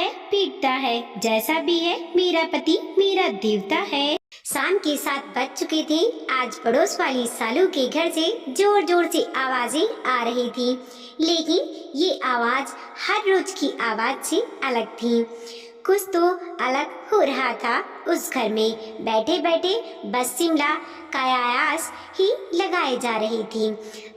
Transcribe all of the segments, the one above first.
है पीटता है, जैसा भी है मेरा पति मेरा देवता है। शाम के 7 बज चुके थे। आज पड़ोस वाली सालू के घर से जोर जोर से आवाजें आ रही थी, लेकिन ये आवाज हर रोज की आवाज से अलग थी। कुछ तो अलग हो रहा था। उस घर में बैठे बैठे बस शिमला कायास ही लगाए जा रही थी।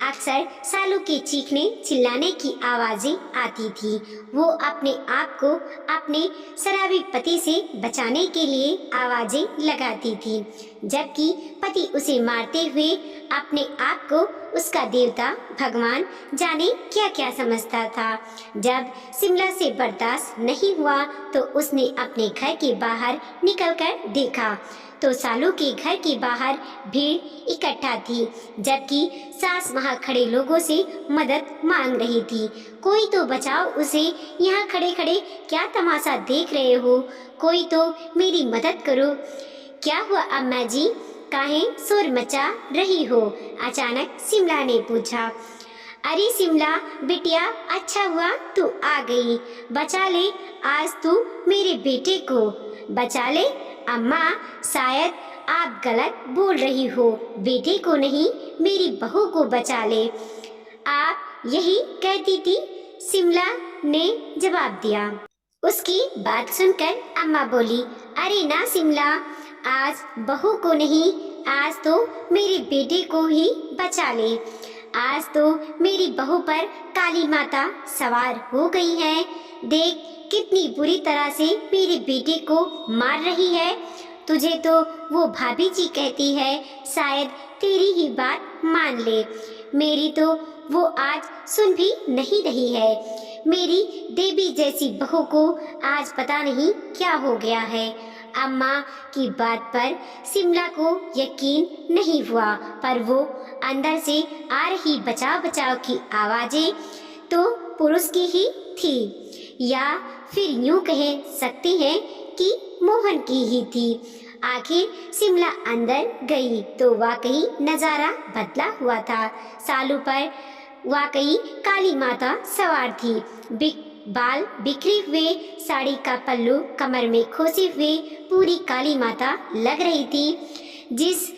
अक्सर सालू के चीखने चिल्लाने की आवाजें आती थी। वो अपने आप को अपने शराबी पति से बचाने के लिए आवाजें लगाती थी, जबकि पति उसे मारते हुए अपने आप को उसका देवता भगवान जाने क्या क्या समझता था। जब शिमला से बर्दाश्त नहीं हुआ तो उसने अपने घर के बाहर निकलकर देखा तो सालू के घर के बाहर भीड़ इकट्ठा थी, जबकि सास वहां खड़े लोगों से मदद मांग रही थी। कोई तो बचाओ उसे, यहाँ खड़े खड़े क्या तमाशा देख रहे हो, कोई तो मेरी मदद करो। क्या हुआ अम्मा जी, काहे शोर मचा रही हो? अचानक शिमला ने पूछा। अरे शिमला बिटिया, अच्छा हुआ तू आ गई, बचा ले आज तू मेरे बेटे को, बचा ले। अम्मा शायद आप गलत बोल रही हो, बेटे को नहीं मेरी बहू को बचा ले। आप यही कहती थी, शिमला ने जवाब दिया। उसकी बात सुनकर अम्मा बोली, अरे ना शिमला, आज बहू को नहीं, आज तो मेरे बेटे को ही बचा ले। आज तो मेरी बहू पर काली माता सवार हो गई है। देख कितनी बुरी तरह से मेरे बेटे को मार रही है। तुझे तो वो भाभी जी कहती है, शायद तेरी ही बात मान ले। मेरी तो वो आज सुन भी नहीं रही है। मेरी देवी जैसी बहू को आज पता नहीं क्या हो गया है। अम्मा की बात पर शिमला को यकीन नहीं हुआ, पर वो अंदर से आ रही बचाव बचाव की आवाजें तो पुरुष की ही थी, या फिर यूं कह सकते हैं कि मोहन की ही थी। आखिर शिमला अंदर गई तो वाकई नजारा बदला हुआ था। सालू पर वाकई काली माता सवार थी। बाल बिखरे हुए, साड़ी का पल्लू कमर में खोसे हुए पूरी काली माता लग रही थी। जिस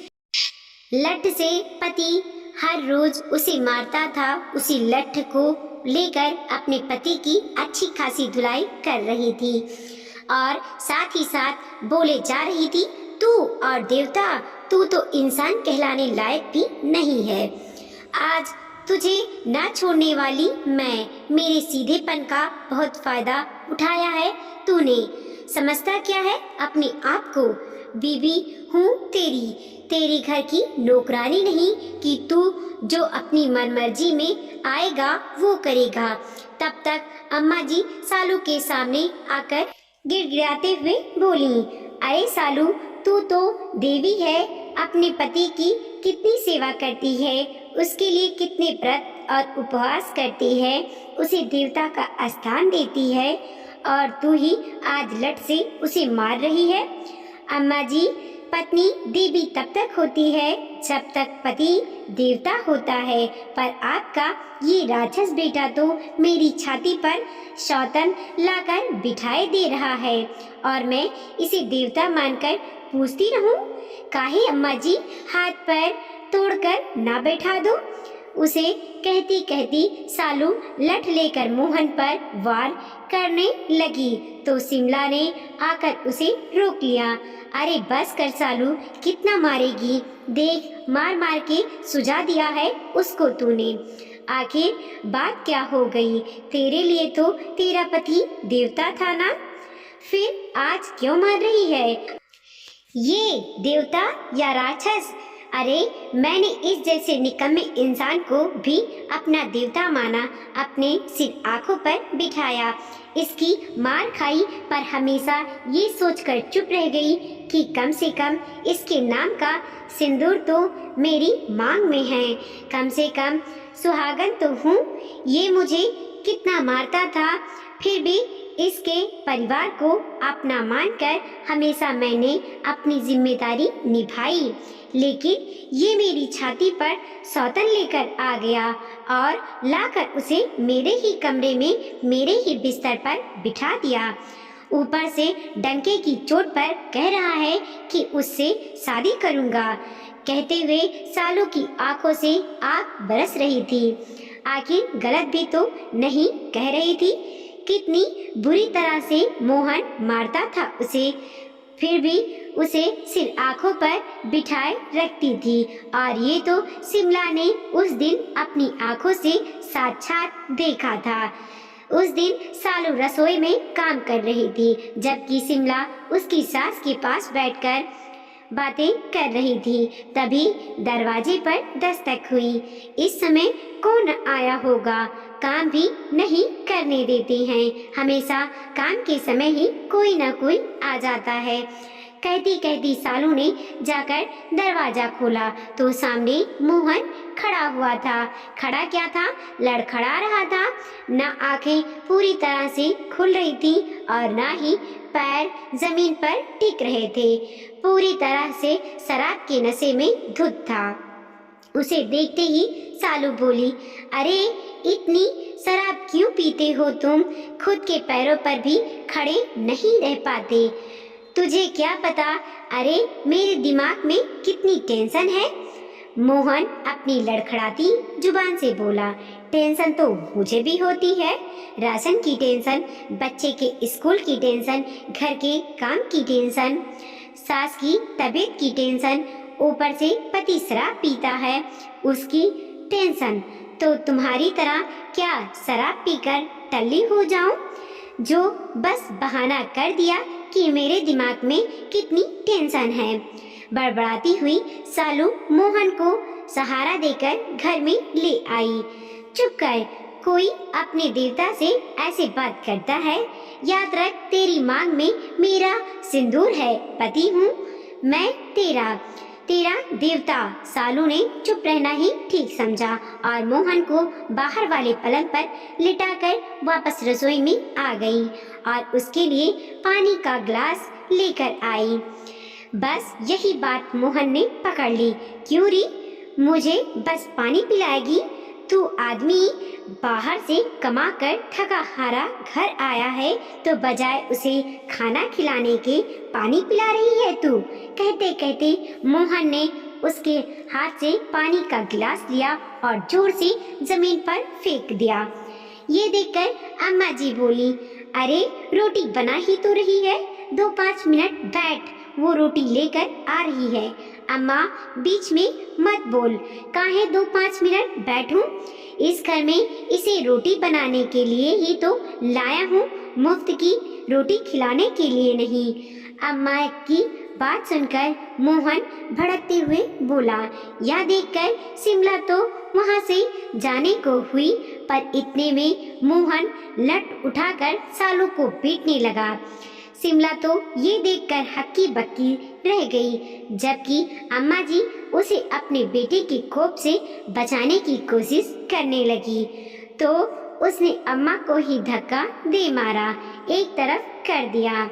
लठ से पति हर रोज उसे मारता था, उसी लठ को लेकर अपने पति की अच्छी खासी धुलाई कर रही थी और साथ ही साथ बोले जा रही थी, तू और देवता, तू तो इंसान कहलाने लायक भी नहीं है। आज तुझे ना छोड़ने वाली मैं, मेरे सीधेपन का बहुत फायदा उठाया है तूने। समझता क्या है अपने आप को? बीवी हूँ तेरी, तेरे घर की नौकरानी नहीं कि तू जो अपनी मनमर्जी में आएगा वो करेगा। तब तक अम्मा जी सालू के सामने आकर गिड़गिड़ाते हुए बोली, अरे सालू, तू तो देवी है, अपने पति की कितनी सेवा करती है, उसके लिए कितने व्रत और उपवास करती है, उसे देवता का स्थान देती है, और तू ही आज लठ से उसे मार रही है। अम्मा जी, पत्नी देवी तब तक होती है जब तक पति देवता होता है, पर आपका ये राक्षस बेटा तो मेरी छाती पर शौतन लाकर बिठाए दे रहा है और मैं इसे देवता मानकर पूछती रहूं। काहे अम्मा जी, हाथ पैर तोड़कर ना बैठा दो। उसे कहती कहती सालू लठ लेकर मोहन पर वार करने लगी तो शिमला ने आकर उसे रोक लिया। अरे बस कर सालू, कितना मारेगी? देख मार मार के सुझा दिया है उसको तूने। आखिर बात क्या हो गई? तेरे लिए तो तेरा पति देवता था ना, फिर आज क्यों मार रही है? ये देवता या राक्षस? अरे मैंने इस जैसे निकम्मे इंसान को भी अपना देवता माना, अपने सिर आंखों पर बिठाया, इसकी मार खाई, पर हमेशा ये सोचकर चुप रह गई कि कम से कम इसके नाम का सिंदूर तो मेरी मांग में है, कम से कम सुहागन तो हूँ। ये मुझे कितना मारता था, फिर भी इसके परिवार को अपना मानकर हमेशा मैंने अपनी जिम्मेदारी निभाई। लेकिन ये मेरी छाती पर सौतन लेकर आ गया और लाकर उसे मेरे ही कमरे में मेरे ही बिस्तर पर बिठा दिया। ऊपर से डंके की चोट पर कह रहा है कि उससे शादी करूंगा। कहते हुए सालू की आंखों से आग बरस रही थी। आखिर गलत भी तो नहीं कह रही थी। कितनी बुरी तरह से मोहन मारता था उसे, फिर भी उसे सिर आंखों पर बिठाए रखती थी। और ये तो शिमला ने उस दिन अपनी आंखों से साक्षात देखा था। उस दिन सालू रसोई में काम कर रही थी, जबकि शिमला उसकी सास के पास बैठकर बातें कर रही थी। तभी दरवाजे पर दस्तक हुई। इस समय कौन आया होगा? काम भी नहीं करने देते हैं, हमेशा काम के समय ही कोई ना कोई आ जाता है। कहती कहती सालू ने जाकर दरवाजा खोला तो सामने मोहन खड़ा हुआ था। खड़ा क्या था, लड़खड़ा रहा था। न आंखें पूरी तरह से खुल रही थी और ना ही पैर जमीन पर टिक रहे थे। पूरी तरह से शराब के नशे में धुत था। उसे देखते ही सालू बोली, अरे इतनी शराब क्यों पीते हो तुम? खुद के पैरों पर भी खड़े नहीं रह पाते। तुझे क्या पता, अरे मेरे दिमाग में कितनी टेंशन है। मोहन अपनी लड़खड़ाती जुबान से बोला, टेंशन तो मुझे भी होती है। राशन की टेंशन, बच्चे के स्कूल की टेंशन, घर के काम की टेंशन, सास की तबीयत की टेंशन, ऊपर से पति शराब पीता है उसकी टेंशन। तो तुम्हारी तरह क्या शराब पीकर टल्ली हो जाऊं, जो बस बहाना कर दिया कि मेरे दिमाग में कितनी टेंशन है। बड़बड़ाती हुई सालू मोहन को सहारा देकर घर में ले आई। चुप कर, कोई अपने देवता से ऐसे बात करता है? याद रख, तेरी मांग में मेरा सिंदूर है, पति हूँ मैं तेरा देवता। सालू ने चुप रहना ही ठीक समझा और मोहन को बाहर वाले पलंग पर लिटाकर वापस रसोई में आ गई और उसके लिए पानी का ग्लास लेकर आई। बस यही बात मोहन ने पकड़ ली। क्यों री, मुझे बस पानी पिलाएगी? तू आदमी बाहर से कमाकर थका हारा घर आया है तो बजाय उसे खाना खिलाने के पानी पिला रही है तू। कहते कहते मोहन ने उसके हाथ से पानी का गिलास लिया और जोर से जमीन पर फेंक दिया। ये देखकर अम्मा जी बोली, अरे रोटी बना ही तो रही है, 2-5 मिनट बैठ, वो रोटी लेकर आ रही है। अम्मा बीच में मत बोल, काहे 2-5 मिनट बैठूं? इस घर में इसे रोटी बनाने के लिए ही तो लाया हूँ, मुफ्त की रोटी खिलाने के लिए नहीं। अम्मा की बात सुनकर मोहन भड़कते हुए बोला। यह देखकर शिमला तो वहाँ से जाने को हुई, पर इतने में मोहन लट उठाकर सालू को पीटने लगा। शिमला तो ये देखकर हक्की बक्की रह गई, जबकि अम्मा जी उसे अपने बेटे के कोप से बचाने की कोशिश करने लगी तो उसने अम्मा को ही धक्का दे मारा, एक तरफ कर दिया।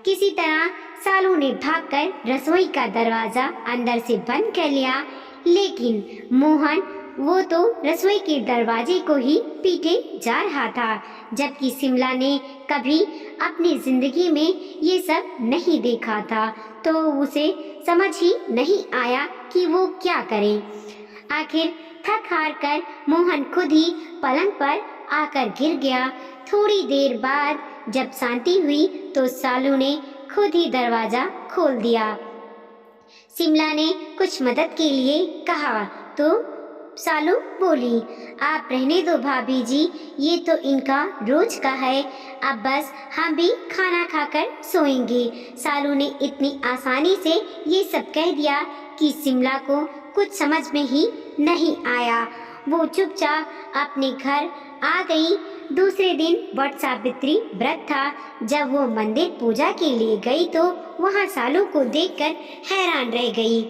किसी तरह सालू ने भागकर रसोई का दरवाजा अंदर से बंद कर लिया, लेकिन मोहन वो तो रसोई के दरवाजे को ही पीटे जा रहा था, जबकि शिमला ने कभी अपनी जिंदगी में ये सब नहीं देखा था, तो उसे समझ ही नहीं आया कि वो क्या करे। आखिर थक हार कर मोहन खुद ही पलंग पर आकर गिर गया। थोड़ी देर बाद जब शांति हुई तो सालू ने खुद ही दरवाजा खोल दिया। शिमला ने कुछ मदद के लिए कहा तो सालू बोली, आप रहने दो भाभी जी, ये तो इनका रोज का है, अब बस हम भी खाना खाकर सोएंगे। सालू ने इतनी आसानी से ये सब कह दिया कि शिमला को कुछ समझ में ही नहीं आया। वो चुपचाप अपने घर आ गई। दूसरे दिन वट सावित्री व्रत था। जब वो मंदिर पूजा के लिए गई तो वहाँ सालू को देखकर हैरान रह गई।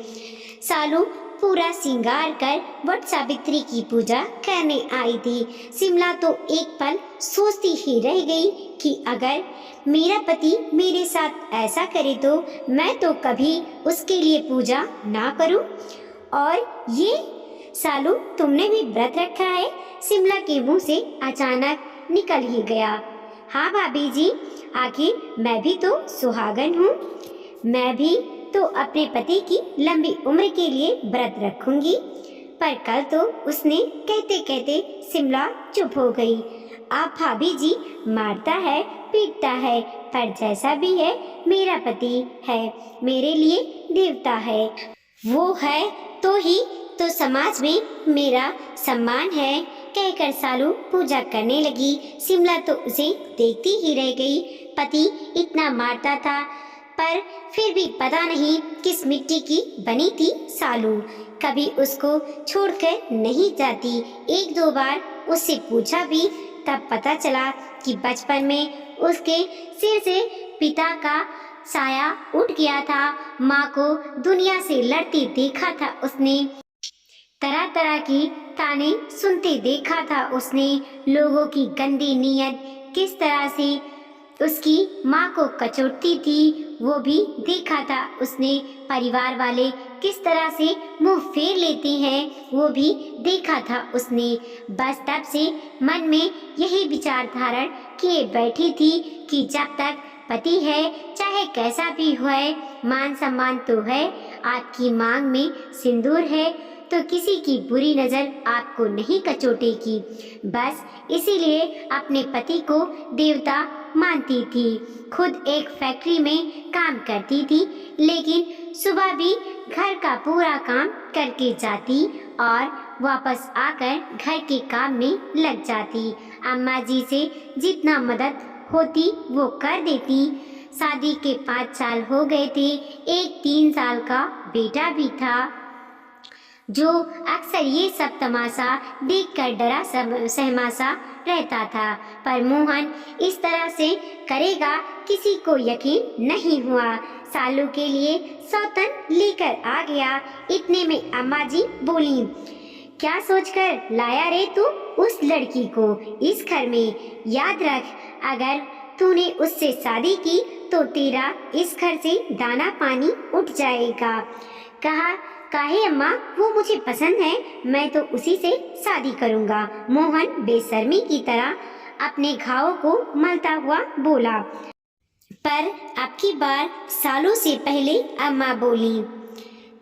सालू पूरा श्रृंगार कर वट सावित्री की पूजा करने आई थी। शिमला तो एक पल सोचती ही रह गई कि अगर मेरा पति मेरे साथ ऐसा करे तो मैं तो कभी उसके लिए पूजा ना करूं। और ये सालू, तुमने भी व्रत रखा है? शिमला के मुंह से अचानक निकल ही गया। हाँ भाभी जी, आखिर मैं भी तो सुहागन हूँ। मैं भी तो अपने पति की लंबी उम्र के लिए व्रत रखूंगी। पर कल तो उसने कहते कहते शिमला चुप हो गई। आप भाभी जी, मारता है पीटता है, पर जैसा भी है मेरा पति है, मेरे लिए देवता है। वो है तो ही तो समाज में मेरा सम्मान है, कहकर सालू पूजा करने लगी। शिमला तो उसे देखती ही रह गई। पति इतना मारता था, पर फिर भी पता नहीं किस मिट्टी की बनी थी सालू, कभी उसको छोड़कर नहीं जाती। एक दो बार उससे पूछा भी, तब पता चला कि बचपन में उसके सिर से पिता का साया उठ गया था। माँ को दुनिया से लड़ते देखा था उसने, तरह तरह की ताने सुनते देखा था उसने। लोगों की गंदी नीयत किस तरह से उसकी माँ को कचोटती थी वो भी देखा था उसने। परिवार वाले किस तरह से मुंह फेर लेते हैं वो भी देखा था उसने। बस तब से मन में यही विचार धारण किए बैठी थी कि जब तक पति है, चाहे कैसा भी हो, मान सम्मान तो है। आपकी मांग में सिंदूर है तो किसी की बुरी नजर आपको नहीं कचोटेगी। बस इसीलिए अपने पति को देवता मानती थी। खुद एक फैक्ट्री में काम करती थी, लेकिन सुबह भी घर का पूरा काम करके जाती और वापस आकर घर के काम में लग जाती। अम्मा जी से जितना मदद होती वो कर देती। शादी के 5 साल हो गए थे। एक 3 साल का बेटा भी था, जो अक्सर ये सब तमाशा देखकर डरा सहमा सा रहता था। पर मोहन इस तरह से करेगा किसी को यकीन नहीं हुआ। सालू के लिए सौतन लेकर आ गया। इतने में अम्मा जी बोली, क्या सोचकर लाया रे तू उस लड़की को इस घर में? याद रख, अगर तूने उससे शादी की तो तेरा इस घर से दाना पानी उठ जाएगा। कहा, काहे अम्मा, वो मुझे पसंद है, मैं तो उसी से शादी करूंगा। मोहन बेशर्मी की तरह अपने घावों को मलता हुआ बोला। पर अब की बार सालों से पहले अम्मा बोली,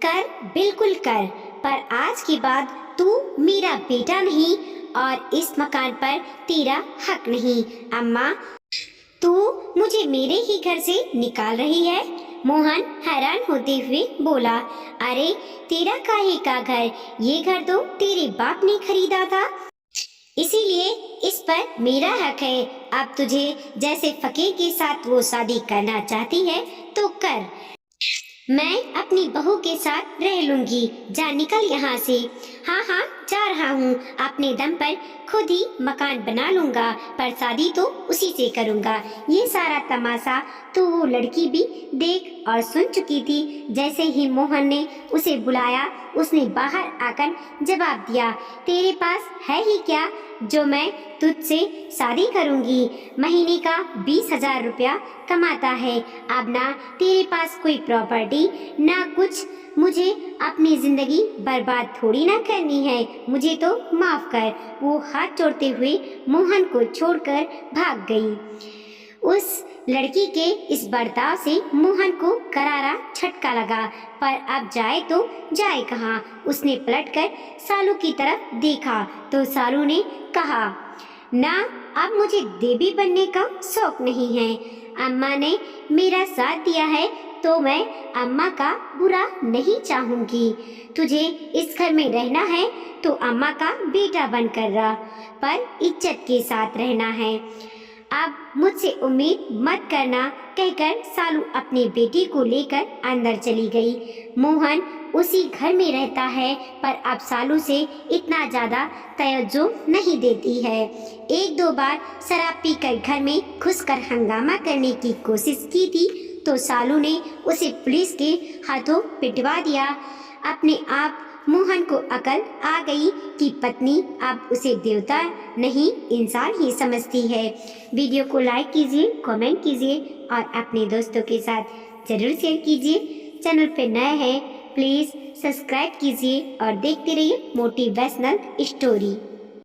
कर, बिल्कुल कर, पर आज के बाद तू मेरा बेटा नहीं और इस मकान पर तेरा हक नहीं। अम्मा, तू मुझे मेरे ही घर से निकाल रही है? मोहन हैरान होते हुए बोला, अरे तेरा काहे का घर? ये घर तो तेरे बाप ने खरीदा था, इसीलिए इस पर मेरा हक है। अब तुझे जैसे फकीर के साथ वो शादी करना चाहती है तो कर, मैं अपनी बहू के साथ रह लूंगी। जा निकल यहाँ से। हाँ हाँ, जा रहा हूँ, अपने दम पर खुद ही मकान बना लूंगा, पर शादी तो उसी से करूंगा। ये सारा तमाशा तो वो लड़की भी देख और सुन चुकी थी। जैसे ही मोहन ने उसे बुलाया, उसने बाहर आकर जवाब दिया, तेरे पास है ही क्या जो मैं तुझसे शादी करूंगी? महीने का 20,000 रुपया कमाता है। अब ना तेरे पास कोई प्रॉपर्टी ना कुछ, मुझे अपनी जिंदगी बर्बाद थोड़ी ना करनी है, मुझे तो माफ कर। वो हाथ जोड़ते हुए मोहन को छोड़कर भाग गई। उस लड़की के इस बर्ताव से मोहन को करारा झटका लगा, पर अब जाए तो जाए कहाँ। उसने पलटकर सालू की तरफ देखा तो सालू ने कहा, ना, अब मुझे देवी बनने का शौक नहीं है। अम्मा ने मेरा साथ दिया है तो मैं अम्मा का बुरा नहीं चाहूंगी। तुझे इस घर में रहना है तो अम्मा का बेटा बनकर रह, पर इज्जत के साथ रहना है। अब मुझसे उम्मीद मत करना, कहकर सालू अपनी बेटी को लेकर अंदर चली गई। मोहन उसी घर में रहता है, पर अब सालू से इतना ज़्यादा तवज्जो नहीं देती है। एक दो बार शराब पीकर घर में घुसकर हंगामा करने की कोशिश की थी तो सालू ने उसे पुलिस के हाथों पिटवा दिया। अपने आप मोहन को अकल आ गई कि पत्नी अब उसे देवता नहीं इंसान ही समझती है। वीडियो को लाइक कीजिए, कमेंट कीजिए और अपने दोस्तों के साथ जरूर शेयर कीजिए। चैनल पे नए हैं प्लीज़ सब्सक्राइब कीजिए और देखते रहिए मोटिवेशनल स्टोरी।